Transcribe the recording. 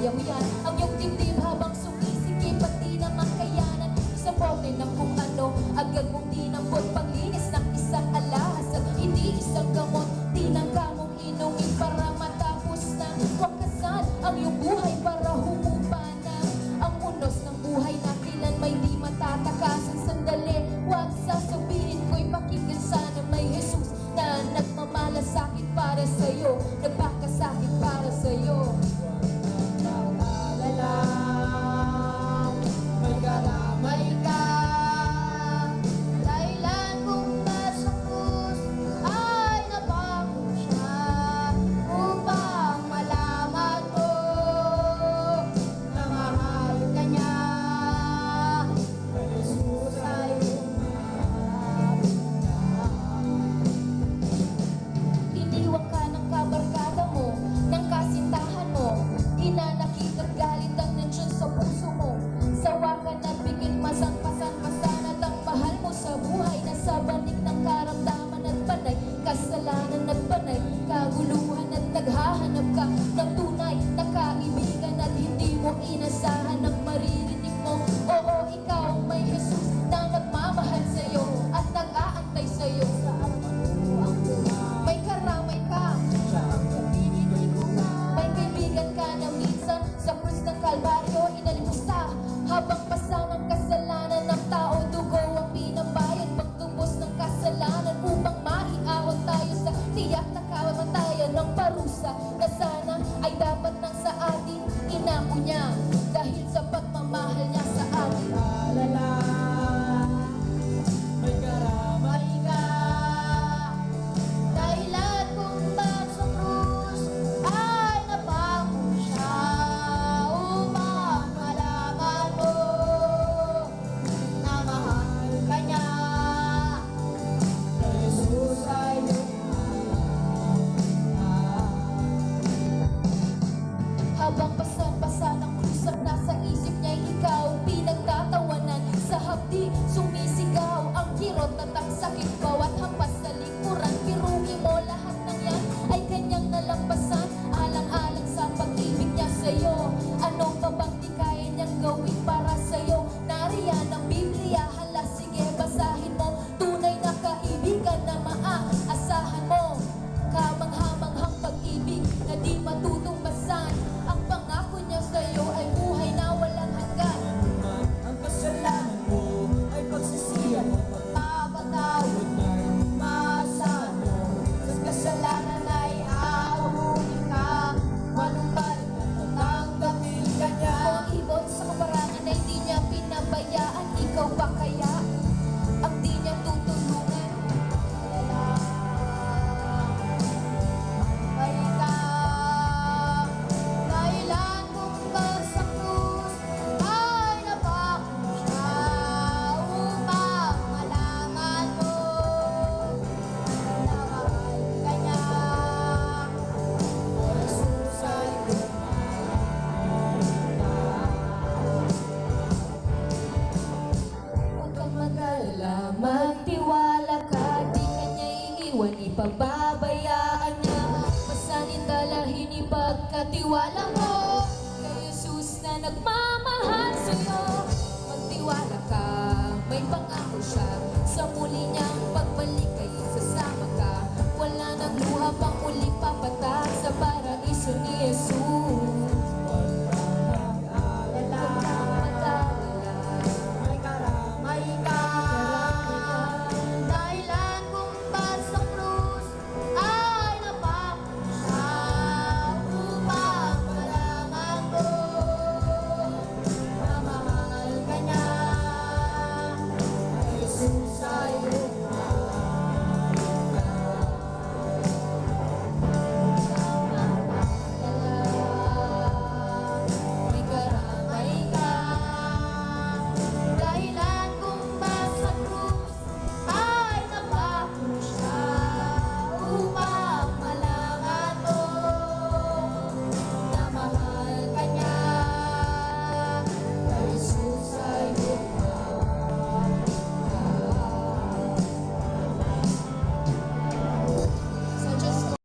kaya mo yan. Ang iyong dibdib habang sumisikip at di na makayanan. Isang bote ng kung ano, agad mong dinambot. Panglinis ng isang alahas at hindi isang gamot. Tinangka mong inumin para matapos na wakasan ang iyong buhay para humupa na ang unos ng buhay na kailan may di matatakasan. Sandali, huwag sasabihin ko'y pakinggan sana may Jesus na nagmamalasakit para sa'yo, nagpakasakit para sa'yo. Mag-alala, may kalamay ka. Dahilan kung nasa krus ay napako siya upang malaman mo na mahal ka niya. Jesus ay Iniwan ka ng kabarkada mo, ng kasintahan mo, hinanakit at galit ang nandiyan sa puso mo. Sawa ka na bigit masang-pasan-pasan at ang mahal mo sa buhay nasa banig ng karamdaman at panay, kasalanan at panay, kaguluhan at naghahanap ka ng tunay na kaibigan at hindi mo inasahan ang maririnig mo. Oo, ikaw may Jesus na nagmamahal sa'yo at nag-aantay sa'yo. May karamay ka, may kaibigan ka na minsan sa krus ng Kalbaryo inalimusta. Habang pasang ang kasalanan ng tao, dugo ang pinabayad pagtubos ng kasalanan upang maiahon tayo sa tiyak na kamatayan ng parusa na sana ay dapat nang sa atin inako niya dahil sa pagmamahal niya sa atin. Alala, may karamay ka. Dahilan kung ba't sa krus ay napako siya upang malaman mo na mahal ka niya. Jesus ay Habang pasan-pasan ang krus ang nasa isip niya'y ikaw pinagtatawanan. Sa hapdi sumisigaw ang kirot at ang sakit, bawat hampas sa likuran. Pirugi mo lahat ng yan ay kanyang nalampasan, alang-alang sa pag-ibig niya sa'yo. Ano pa bang di kaya niyang gawin para sa'yo? Nariyan ang Biblia, hala sige basahin mo. Tunay na kaibigan na maaasahan mo, kamangha-manghang pag-ibig na di matutumbasan. Ang pangako niya sa'yo ay buhay na walang hanggan. ang kasalanan mo ay pagsisiyan mo, pagpapatawad niya'y maasahan mo. Sa kasalanan ay aahunin ka, manumbalik at tanggapin ka niya. Kung ibon sa kaparangan na hindi niya pinabayaan, ikaw ba kaya ang di niya tutulungan? May ka, dahilan kung ba't sa krus ay napako siya upang malaman mo na mahal ka niya. Jesus ay Huwag kang mag-alala, magtiwala ka, di ka niya iiwan, ipababayaan niya. Pasanin dalahin, ipagkatiwala mo kay Jesus na nagmamahal sa'yo. Magtiwala ka, may pangako siya, sa muli niyang pagbalik ay sasama ka. Wala nang luha pang muling papatay.